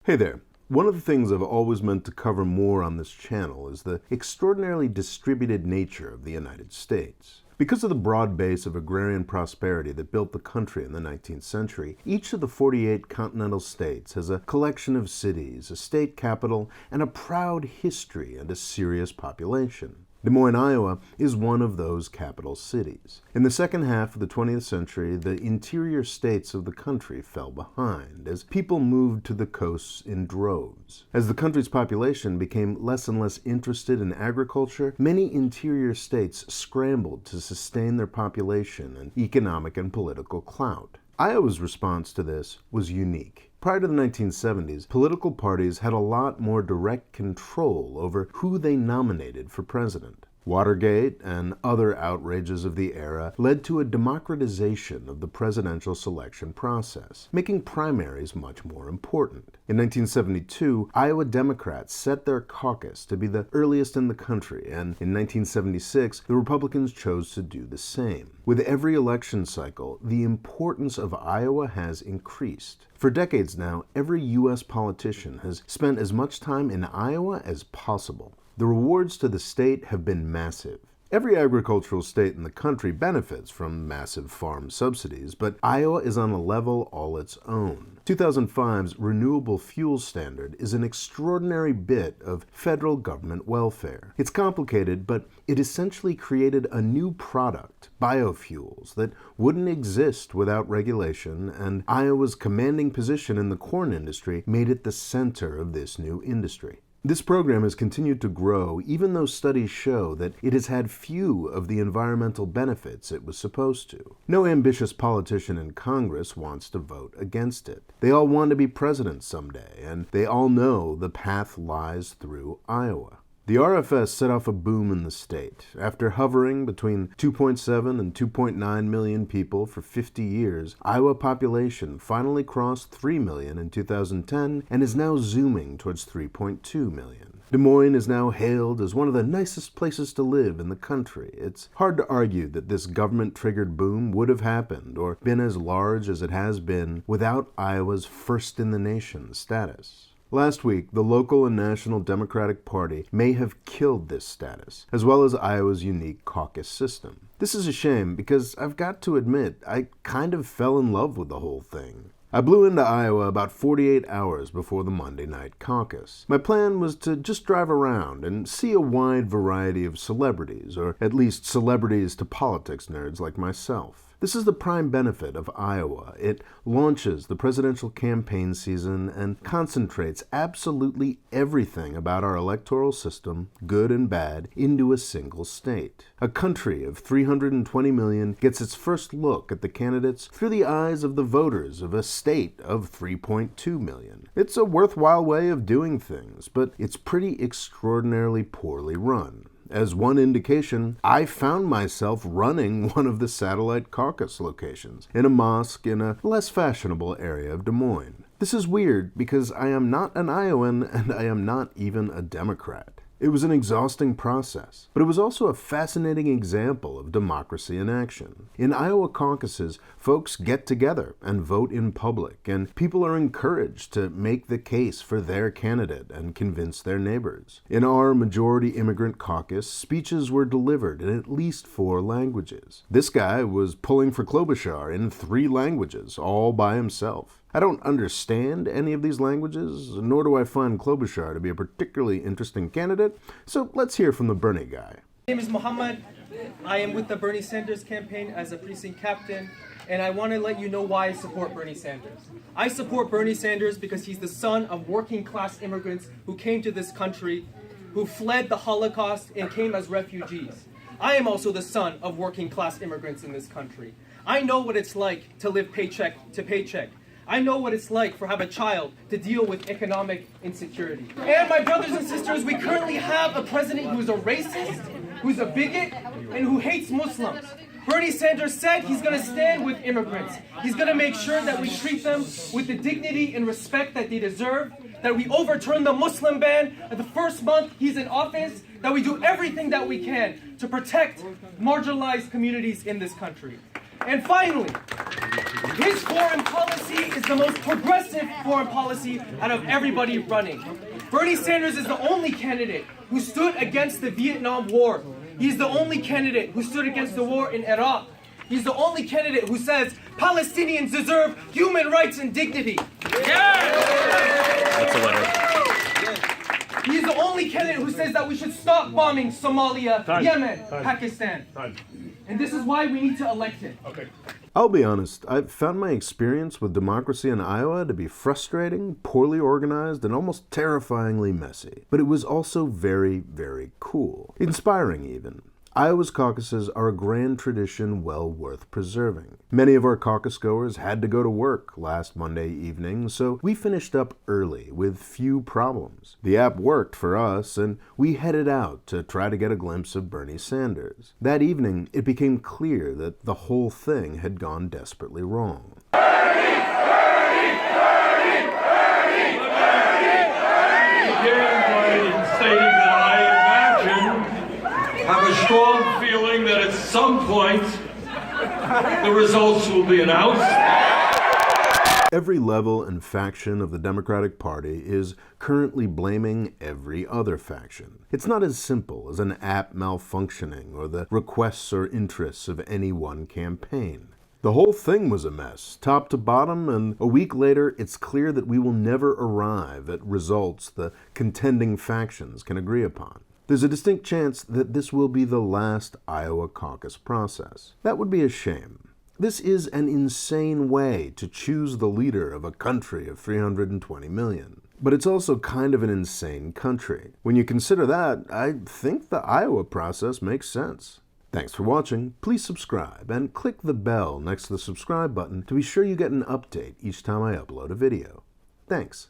Hey there. One of the things I've always meant to cover more on this channel is the extraordinarily distributed nature of the United States. Because of the broad base of agrarian prosperity that built the country in the 19th century, each of the 48 continental states has a collection of cities, a state capital, and a proud history and a serious population. Des Moines, Iowa is one of those capital cities. In the second half of the 20th century, the interior states of the country fell behind as people moved to the coasts in droves. As the country's population became less and less interested in agriculture, many interior states scrambled to sustain their population and economic and political clout. Iowa's response to this was unique. Prior to the 1970s, political parties had a lot more direct control over who they nominated for president. Watergate and other outrages of the era led to a democratization of the presidential selection process, making primaries much more important. In 1972, Iowa Democrats set their caucus to be the earliest in the country, and in 1976, the Republicans chose to do the same. With every election cycle, the importance of Iowa has increased. For decades now, every U.S. politician has spent as much time in Iowa as possible. The rewards to the state have been massive. Every agricultural state in the country benefits from massive farm subsidies, but Iowa is on a level all its own. 2005's renewable fuel standard is an extraordinary bit of federal government welfare. It's complicated, but it essentially created a new product, biofuels, that wouldn't exist without regulation, and Iowa's commanding position in the corn industry made it the center of this new industry. This program has continued to grow, even though studies show that it has had few of the environmental benefits it was supposed to. No ambitious politician in Congress wants to vote against it. They all want to be president someday, and they all know the path lies through Iowa. The RFS set off a boom in the state. After hovering between 2.7 and 2.9 million people for 50 years, Iowa population finally crossed 3 million in 2010 and is now zooming towards 3.2 million. Des Moines is now hailed as one of the nicest places to live in the country. It's hard to argue that this government-triggered boom would have happened or been as large as it has been without Iowa's first-in-the-nation status. Last week, the local and national Democratic Party may have killed this status, as well as Iowa's unique caucus system. This is a shame because I've got to admit, I kind of fell in love with the whole thing. I blew into Iowa about 48 hours before the Monday night caucus. My plan was to just drive around and see a wide variety of celebrities, or at least celebrities to politics nerds like myself. This is the prime benefit of Iowa. It launches the presidential campaign season and concentrates absolutely everything about our electoral system, good and bad, into a single state. A country of 320 million gets its first look at the candidates through the eyes of the voters of a state of 3.2 million. It's a worthwhile way of doing things, but it's pretty extraordinarily poorly run. As one indication, I found myself running one of the satellite caucus locations in a mosque in a less fashionable area of Des Moines. This is weird because I am not an Iowan and I am not even a Democrat. It was an exhausting process, but it was also a fascinating example of democracy in action. In Iowa caucuses, folks get together and vote in public, and people are encouraged to make the case for their candidate and convince their neighbors. In our majority immigrant caucus, speeches were delivered in at least 4 languages. This guy was pulling for Klobuchar in 3 languages, all by himself. I don't understand any of these languages, nor do I find Klobuchar to be a particularly interesting candidate, so let's hear from the Bernie guy. My name is Muhammad. I am with the Bernie Sanders campaign as a precinct captain, and I want to let you know why I support Bernie Sanders. I support Bernie Sanders because he's the son of working-class immigrants who came to this country, who fled the Holocaust and came as refugees. I am also the son of working-class immigrants in this country. I know what it's like to live paycheck to paycheck. I know what it's like for have a child to deal with economic insecurity. And my brothers and sisters, we currently have a president who's a racist, who's a bigot, and who hates Muslims. Bernie Sanders said he's going to stand with immigrants. He's going to make sure that we treat them with the dignity and respect that they deserve, that we overturn the Muslim ban at the first month he's in office, that we do everything that we can to protect marginalized communities in this country. And finally, His foreign policy is the most progressive foreign policy out of everybody running. Bernie Sanders is the only candidate who stood against the Vietnam War. He's the only candidate who stood against the war in Iraq. He's the only candidate who says Palestinians deserve human rights and dignity. That's a winner. He's the only candidate who says that we should stop bombing Somalia, Yemen, Pakistan. And this is why we need to elect him. I'll be honest, I've found my experience with democracy in Iowa to be frustrating, poorly organized, and almost terrifyingly messy. But it was also very, very cool. Inspiring, even. Iowa's caucuses are a grand tradition well worth preserving. Many of our caucus goers had to go to work last Monday evening, so we finished up early with few problems. The app worked for us, and we headed out to try to get a glimpse of Bernie Sanders. That evening, it became clear that the whole thing had gone desperately wrong. I have a strong feeling that at some point the results will be announced. Every level and faction of the Democratic Party is currently blaming every other faction. It's not as simple as an app malfunctioning or the requests or interests of any one campaign. The whole thing was a mess, top to bottom, and a week later, it's clear that we will never arrive at results the contending factions can agree upon. There's a distinct chance that this will be the last Iowa caucus process. That would be a shame. This is an insane way to choose the leader of a country of 320 million. But it's also kind of an insane country. When you consider that, I think the Iowa process makes sense. Thanks for watching. Please subscribe and click the bell next to the subscribe button to be sure you get an update each time I upload a video. Thanks.